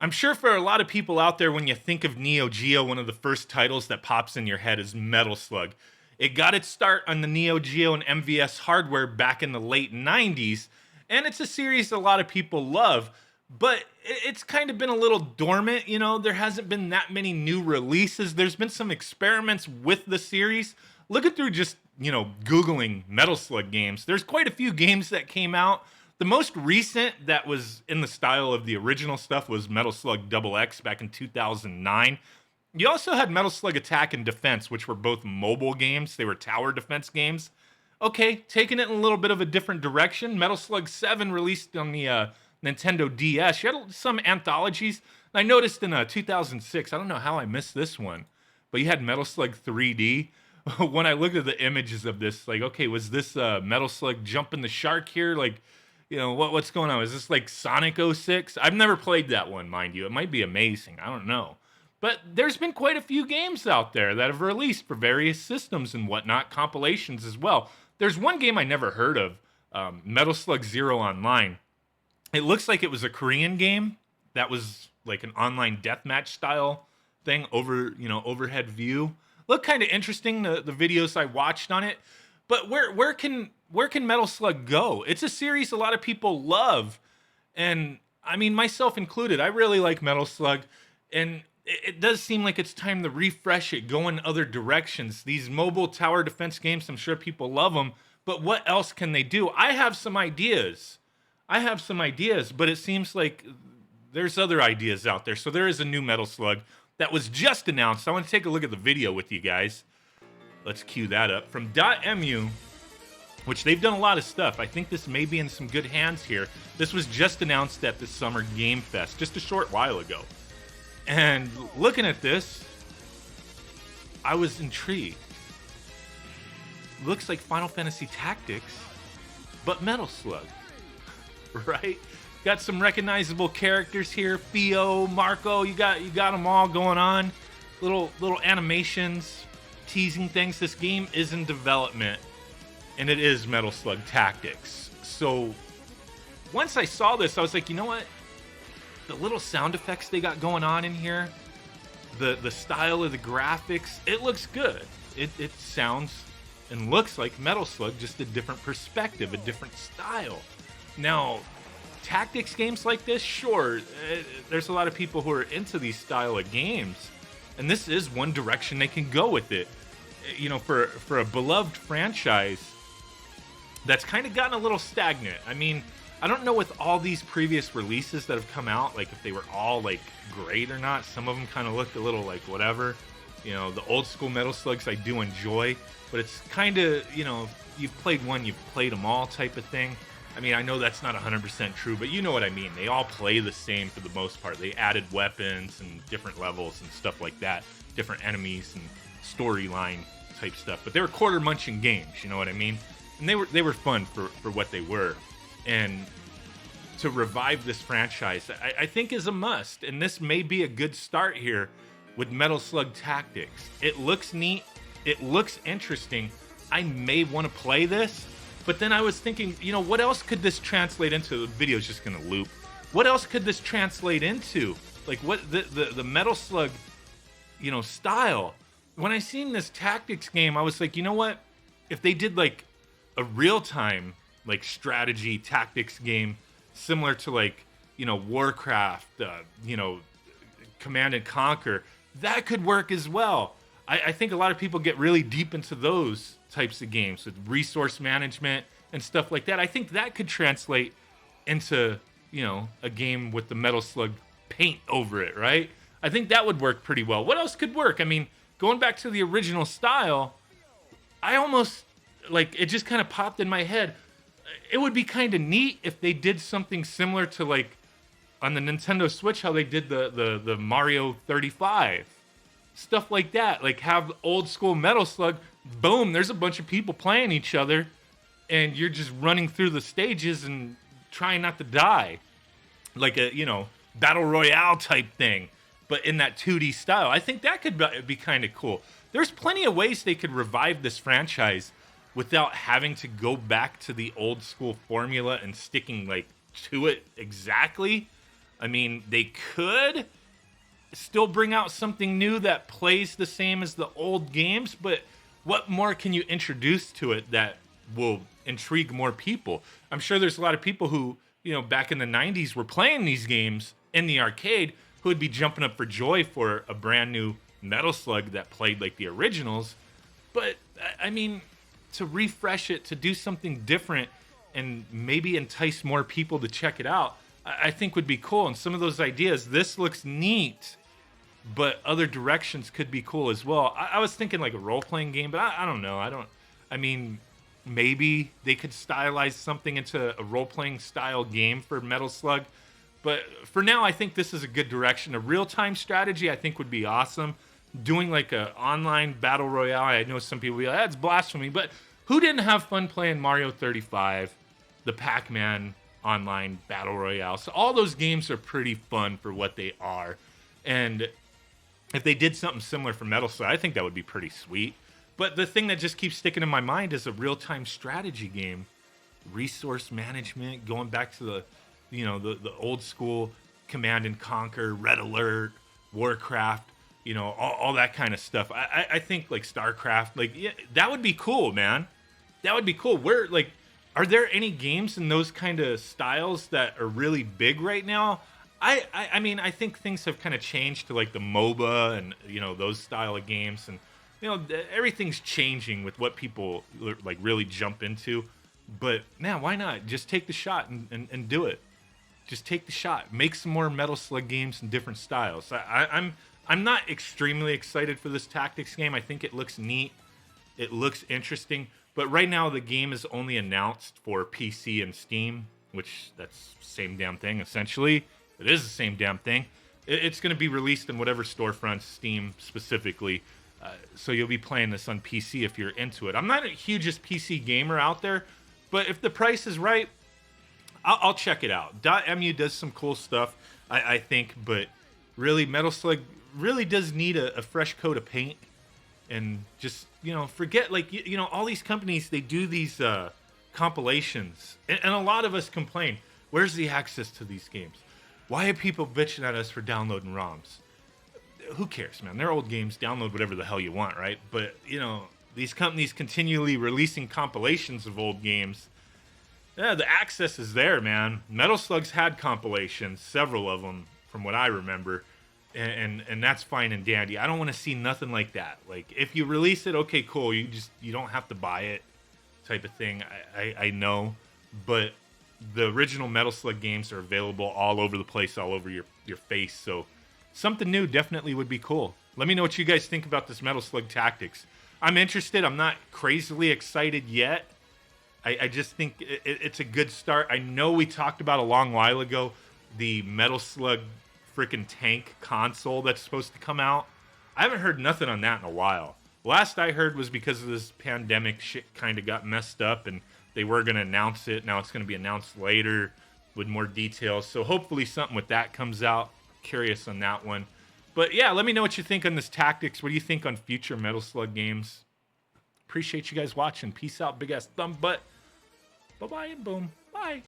I'm sure for a lot of people out there, when you think of Neo Geo, one of the first titles that pops in your head is Metal Slug. It got its start on the Neo Geo and MVS hardware back in the late 90s, and it's a series a lot of people love, but it's kind of been a little dormant. There hasn't been that many new releases. There's been some experiments with the series. Looking through just, Googling Metal Slug games, there's quite a few games that came out. The most recent that was in the style of the original stuff was Metal Slug Double X back in 2009. You also had Metal Slug Attack and Defense, which were both mobile games. They were tower defense games. Okay, taking it in a little bit of a different direction. Metal Slug 7 released on the Nintendo DS. You had some anthologies. I noticed in 2006, I don't know how I missed this one, but you had Metal Slug 3D. When I looked at the images of this, like, okay, was this Metal Slug jumping the shark here? Like, what's going on? Is this like Sonic '06? I've never played that one, mind you. It might be amazing. I don't know. But there's been quite a few games out there that have released for various systems and whatnot, compilations as well. There's one game I never heard of, Metal Slug Zero Online. It looks like it was a Korean game that was like an online deathmatch style thing overhead view. Looked kind of interesting, the videos I watched on it. But where can Metal Slug go? It's a series a lot of people love, and I mean, myself included. I really like Metal Slug, and it does seem like it's time to refresh it, go in other directions. These mobile tower defense games, I'm sure people love them, but what else can they do? I have some ideas, but it seems like there's other ideas out there. So there is a new Metal Slug that was just announced. I want to take a look at the video with you guys. Let's cue that up. From DotEmu, which they've done a lot of stuff. I think this may be in some good hands here. This was just announced at the Summer Game Fest just a short while ago. And looking at this, I was intrigued. Looks like Final Fantasy Tactics, but Metal Slug, right? Got some recognizable characters here. Theo, Marco, you got them all going on. Little animations, teasing things. This game is in development, and it is Metal Slug Tactics. So once I saw this, I was like, you know what? The little sound effects they got going on in here, the style of the graphics, it looks good. It sounds and looks like Metal Slug, just a different perspective, a different style. Now, tactics games like this, sure, there's a lot of people who are into these style of games, and this is one direction they can go with it. For a beloved franchise that's kind of gotten a little stagnant. I mean, I don't know with all these previous releases that have come out, like if they were all like great or not. Some of them kind of looked a little like whatever. The old school Metal Slugs I do enjoy, but it's kind of, you've played one, you've played them all type of thing. I mean, I know that's not 100% true, but you know what I mean. They all play the same for the most part. They added weapons and different levels and stuff like that, different enemies and storyline type stuff. But they were quarter munching games, you know what I mean? And they were fun for what they were. And to revive this franchise, I think is a must. And this may be a good start here with Metal Slug Tactics. It looks neat. It looks interesting. I may want to play this. But then I was thinking, what else could this translate into? The video's just going to loop. What else could this translate into? Like what the Metal Slug, style. When I seen this tactics game, I was like, you know what? If they did like a real-time like strategy tactics game similar to like, Warcraft, Command and Conquer, that could work as well. I think a lot of people get really deep into those types of games with resource management and stuff like that. I think that could translate into, a game with the Metal Slug paint over it, right? I think that would work pretty well. What else could work? I mean, going back to the original style, I almost, like, it just kind of popped in my head. It would be kind of neat if they did something similar to, like, on the Nintendo Switch, how they did the Mario 35. Stuff like that. Like, have old school Metal Slug. Boom, there's a bunch of people playing each other, and you're just running through the stages and trying not to die. Like a, battle royale type thing, but in that 2D style. I think that could be kind of cool. There's plenty of ways they could revive this franchise without having to go back to the old school formula and sticking like to it exactly. I mean, they could still bring out something new that plays the same as the old games, but what more can you introduce to it that will intrigue more people? I'm sure there's a lot of people who, back in the 90s were playing these games in the arcade who would be jumping up for joy for a brand new Metal Slug that played like the originals. But I mean, to refresh it, to do something different and maybe entice more people to check it out, I think would be cool. And some of those ideas, this looks neat, but other directions could be cool as well. I was thinking like a role-playing game, but I don't know. I mean, maybe they could stylize something into a role-playing style game for Metal Slug. But for now, I think this is a good direction. A real-time strategy, I think, would be awesome. Doing like a online battle royale, I know some people will be like, that's blasphemy, but who didn't have fun playing Mario 35, the Pac-Man online battle royale? So all those games are pretty fun for what they are. And if they did something similar for Metal Slug, I think that would be pretty sweet. But the thing that just keeps sticking in my mind is a real-time strategy game. Resource management, going back to the old school Command and Conquer, Red Alert, Warcraft, all that kind of stuff. I think like StarCraft, like, yeah, that would be cool, man. That would be cool. Are there any games in those kind of styles that are really big right now? I mean, I think things have kind of changed to like the MOBA and, those style of games. And, everything's changing with what people like really jump into. But man, why not? Just take the shot and do it. Just take the shot. Make some more Metal Slug games in different styles. I'm not extremely excited for this tactics game. I think it looks neat. It looks interesting. But right now, the game is only announced for PC and Steam, which that's the same damn thing, essentially. It is the same damn thing. It's going to be released in whatever storefronts, Steam specifically. So you'll be playing this on PC if you're into it. I'm not a hugest PC gamer out there, but if the price is right, I'll check it out. DotEmu does some cool stuff, I think, but really, Metal Slug really does need a fresh coat of paint. And just, forget, like, all these companies, they do these compilations. And a lot of us complain, where's the access to these games? Why are people bitching at us for downloading ROMs? Who cares, man? They're old games. Download whatever the hell you want, right? But, these companies continually releasing compilations of old games. Yeah, the access is there, man. Metal Slug's had compilations, several of them, from what I remember. And that's fine and dandy. I don't want to see nothing like that. Like, if you release it, okay, cool. You don't have to buy it, type of thing. I know, but the original Metal Slug games are available all over the place, all over your face. So something new definitely would be cool. Let me know what you guys think about this Metal Slug Tactics. I'm interested. I'm not crazily excited yet. I just think it's a good start. I know we talked about a long while ago the Metal Slug freaking tank console that's supposed to come out. I haven't heard nothing on that in a while. Last I heard was because of this pandemic, shit kind of got messed up and they were going to announce it. Now it's going to be announced later with more details. So hopefully something with that comes out. Curious on that one. But yeah, let me know what you think on this tactics. What do you think on future Metal Slug games? Appreciate you guys watching. Peace out. Big ass thumb butt. Bye-bye and boom. Bye.